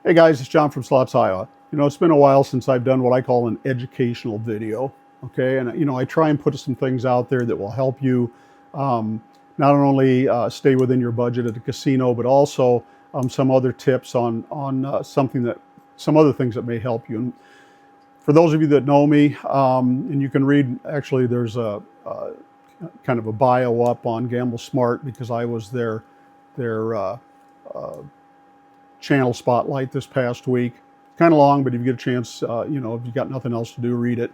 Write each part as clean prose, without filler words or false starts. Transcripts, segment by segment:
Hey guys, it's John from Slots, Iowa. It's been a while since I've done what I call an educational video. Okay, and I try and put some things out there that will help you um, not only stay within your budget at the casino, but also some other tips on some other things that may help you. And for those of you that know me, and you can read, actually, there's a kind of a bio up on Gamble Smart because I was their channel spotlight this past week. Kind of long, but if you get a chance, if you got nothing else to do, read it.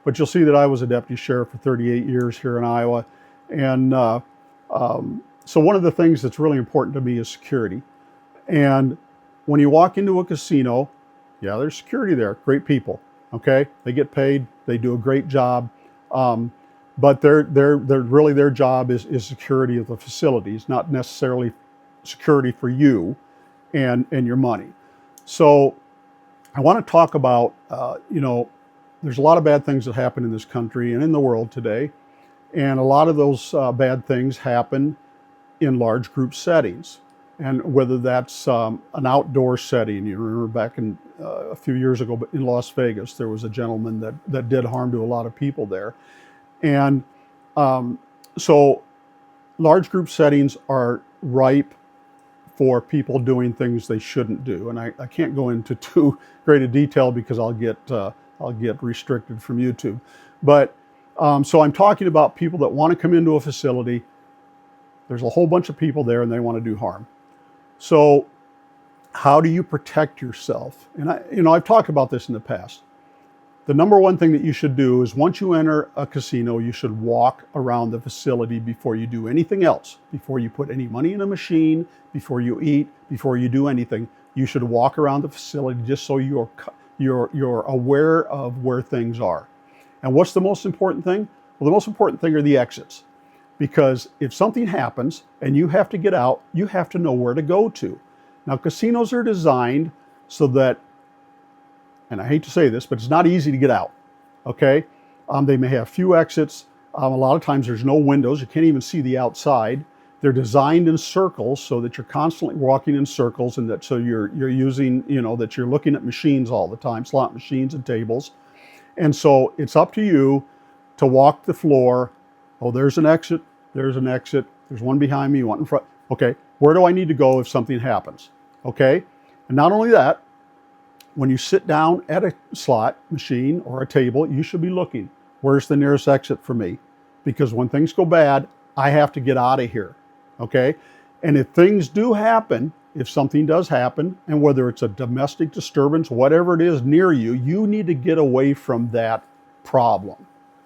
But you'll see that I was a deputy sheriff for 38 years here in Iowa. And so one of the things that's really important to me is security. And when you walk into a casino, yeah, there's security there, great people, okay? They get paid, they do a great job. But really their job is security of the facilities, not necessarily security for you and your money. So I want to talk about, there's a lot of bad things that happen in this country and in the world today. And a lot of those bad things happen in large group settings. And whether that's an outdoor setting, you remember back in a few years ago in Las Vegas, there was a gentleman that did harm to a lot of people there. And so large group settings are ripe for people doing things they shouldn't do. And I can't go into too great a detail because I'll get restricted from YouTube. But so I'm talking about people that want to come into a facility. There's a whole bunch of people there and they want to do harm. So how do you protect yourself? And I've talked about this in the past. The number one thing that you should do is once you enter a casino, you should walk around the facility before you do anything else. Before you put any money in a machine, before you eat, before you do anything, you should walk around the facility just so you're aware of where things are. And what's the most important thing? Well, the most important thing are the exits. Because if something happens and you have to get out, you have to know where to go to. Now, casinos are designed so that, and I hate to say this, but it's not easy to get out, okay? They may have few exits. A lot of times there's no windows. You can't even see the outside. They're designed in circles so that you're constantly walking in circles and that so you're using, that you're looking at machines all the time, slot machines and tables. And so it's up to you to walk the floor. Oh, there's an exit. There's an exit. There's one behind me, one in front. Okay, where do I need to go if something happens? Okay, and not only that, when you sit down at a slot machine or a table, you should be looking, where's the nearest exit for me? Because when things go bad, I have to get out of here, okay? And if things do happen, if something does happen, and whether it's a domestic disturbance, whatever it is near you, you need to get away from that problem,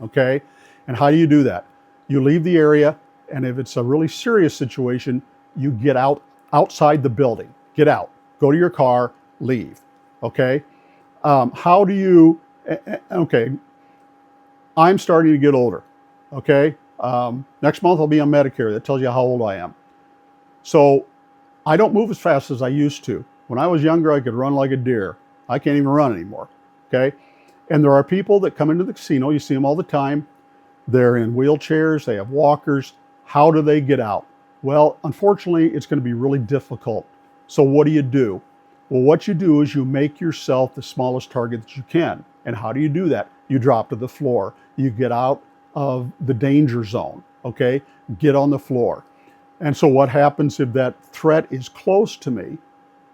okay? And how do you do that? You leave the area, and if it's a really serious situation, you get outside the building. Get out, go to your car, leave. Okay, how do you, okay, I'm starting to get older, okay? Next month I'll be on Medicare. That tells you how old I am. So I don't move as fast as I used to. When I was younger, I could run like a deer. I can't even run anymore, okay? And there are people that come into the casino, you see them all the time. They're in wheelchairs, they have walkers. How do they get out? Well, unfortunately, it's going to be really difficult. So what do? Well, what you do is you make yourself the smallest target that you can. And how do you do that? You drop to the floor. You get out of the danger zone, okay? Get on the floor. And so what happens if that threat is close to me?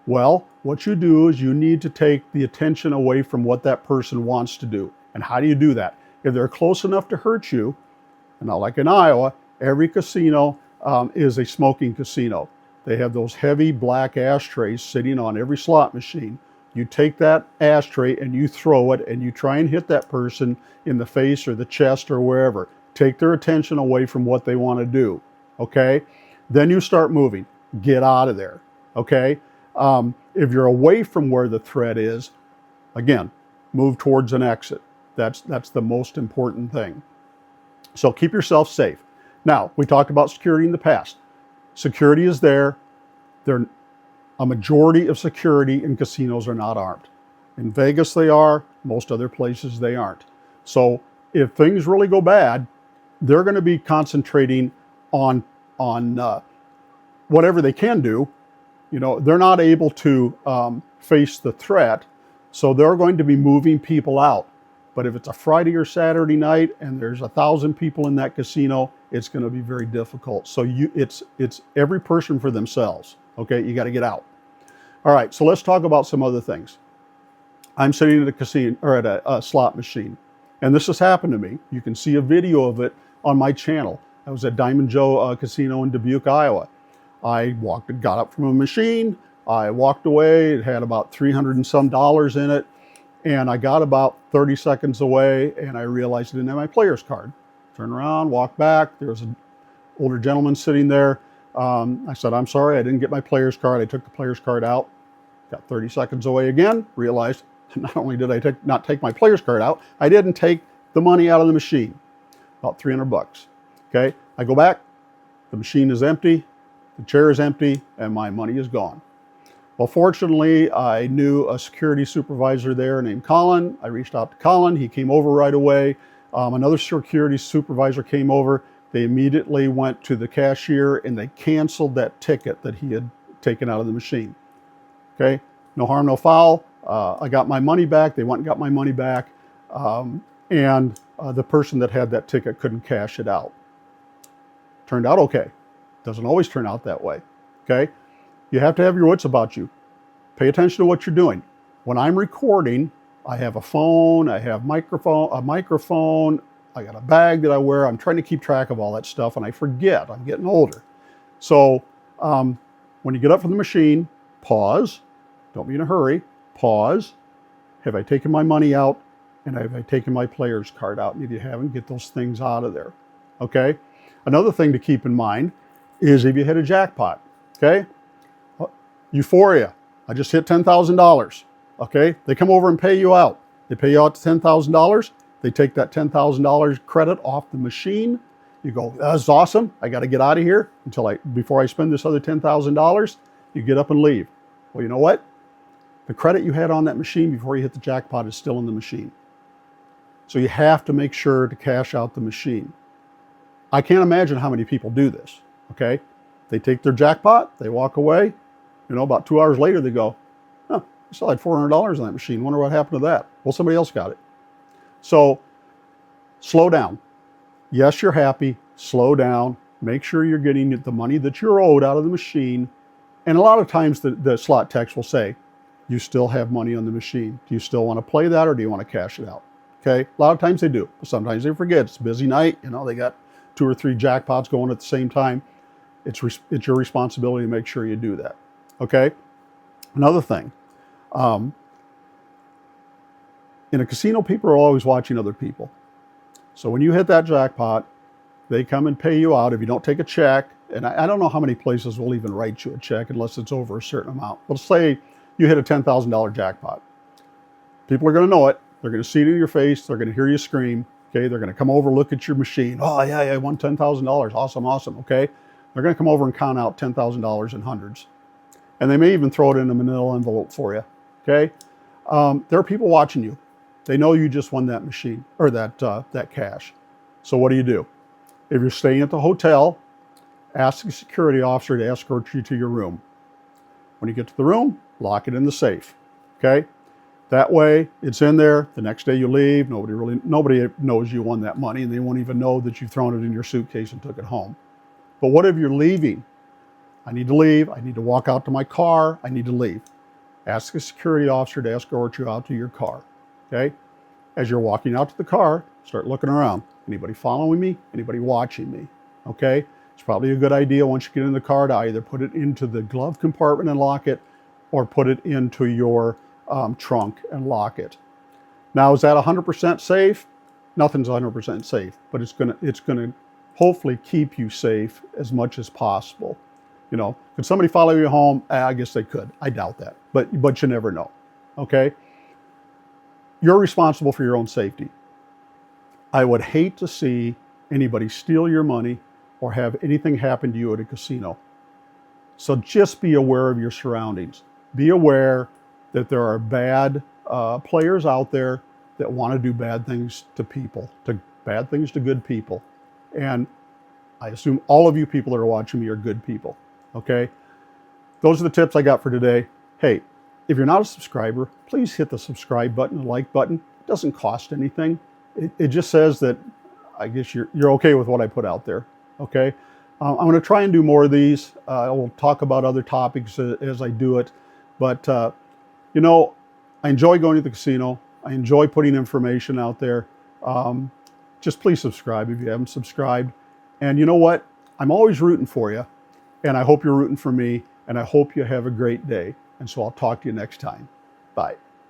Well, what you do is you need to take the attention away from what that person wants to do. And how do you do that? If they're close enough to hurt you, and not like in Iowa, every casino is a smoking casino. They have those heavy black ashtrays sitting on every slot machine. You take that ashtray and you throw it and you try and hit that person in the face or the chest or wherever. Take their attention away from what they want to do, okay? Then you start moving. Get out of there, okay? If you're away from where the threat is, again, move towards an exit. That's the most important thing. So keep yourself safe. Now, we talked about security in the past. Security is there. A majority of security in casinos are not armed. In Vegas they are, most other places they aren't. So if things really go bad, they're going to be concentrating on whatever they can do, You know, they're not able to face the threat, so they're going to be moving people out. But if it's a Friday or Saturday night and there's 1,000 people in that casino, it's going to be very difficult. So it's every person for themselves. Okay, you got to get out. All right, so let's talk about some other things. I'm sitting at a casino or at a slot machine, and this has happened to me. You can see a video of it on my channel. I was at Diamond Joe Casino in Dubuque, Iowa. I got up from a machine. I walked away. It had about $300 and some in it. And I got about 30 seconds away and I realized I didn't have my player's card. Turned around, walked back. There was an older gentleman sitting there. I said, I'm sorry, I didn't get my player's card. I took the player's card out. Got 30 seconds away again. Realized not only did I not take my player's card out, I didn't take the money out of the machine. About 300 bucks. Okay, I go back. The machine is empty. The chair is empty and my money is gone. Well, fortunately, I knew a security supervisor there named Colin. I reached out to Colin. He came over right away. Another security supervisor came over. They immediately went to the cashier and they canceled that ticket that he had taken out of the machine. Okay, no harm, no foul. I got my money back. They went and got my money back. And the person that had that ticket couldn't cash it out. Turned out okay. Doesn't always turn out that way. Okay. You have to have your wits about you. Pay attention to what you're doing. When I'm recording, I have a phone, I have a microphone, I got a bag that I wear. I'm trying to keep track of all that stuff and I forget. I'm getting older. So when you get up from the machine, pause. Don't be in a hurry. Pause. Have I taken my money out? And have I taken my player's card out? And if you haven't, get those things out of there. Okay? Another thing to keep in mind is if you hit a jackpot. Okay? Euphoria. I just hit $10,000. Okay? They come over and pay you out. They pay you out to $10,000. They take that $10,000 credit off the machine. You go, that's awesome. I got to get out of here before I spend this other $10,000. You get up and leave. Well, you know what? The credit you had on that machine before you hit the jackpot is still in the machine. So you have to make sure to cash out the machine. I can't imagine how many people do this. Okay? They take their jackpot, they walk away. You know, about 2 hours later, they go, oh, I still had $400 on that machine. Wonder what happened to that. Well, somebody else got it. So slow down. Yes, you're happy. Slow down. Make sure you're getting the money that you're owed out of the machine. And a lot of times the slot techs will say, you still have money on the machine. Do you still want to play that or do you want to cash it out? Okay. A lot of times they do. But sometimes they forget. It's a busy night. You know, they got 2 or 3 jackpots going at the same time. It's your responsibility to make sure you do that. Okay. Another thing, in a casino, people are always watching other people. So when you hit that jackpot, they come and pay you out. If you don't take a check, and I don't know how many places will even write you a check unless it's over a certain amount. Let's say you hit a $10,000 jackpot. People are going to know it. They're going to see it in your face. They're going to hear you scream. Okay. They're going to come over, look at your machine. Oh yeah, I won $10,000. Awesome. Awesome. Okay. They're going to come over and count out $10,000 in hundreds. And they may even throw it in a manila envelope for you. Okay. There are people watching you. They know you just won that machine or that cash. So what do? If you're staying at the hotel, ask the security officer to escort you to your room. When you get to the room, lock it in the safe. Okay. That way it's in there. The next day you leave, nobody knows you won that money and they won't even know that you've thrown it in your suitcase and took it home. But what if you're leaving? I need to leave. I need to walk out to my car. I need to leave. Ask the security officer to escort you out to your car. Okay? As you're walking out to the car, start looking around. Anybody following me? Anybody watching me? Okay? It's probably a good idea once you get in the car to either put it into the glove compartment and lock it or put it into your trunk and lock it. Now, is that 100% safe? Nothing's 100% safe, but it's gonna hopefully keep you safe as much as possible. You know, could somebody follow you home? I guess they could. I doubt that, but you never know. Okay? You're responsible for your own safety. I would hate to see anybody steal your money or have anything happen to you at a casino. So just be aware of your surroundings. Be aware that there are bad players out there that want to do bad things to people, bad things to good people. And I assume all of you people that are watching me are good people. Okay? those are the tips I got for today. Hey, if you're not a subscriber, please hit the subscribe button, the like button. It doesn't cost anything. It just says that I guess you're okay with what I put out there. Okay. I'm going to try and do more of these. I will talk about other topics as I do it. But, you know, I enjoy going to the casino. I enjoy putting information out there. Just please subscribe if you haven't subscribed. And you know what? I'm always rooting for you. And I hope you're rooting for me. And I hope you have a great day. And so I'll talk to you next time. Bye.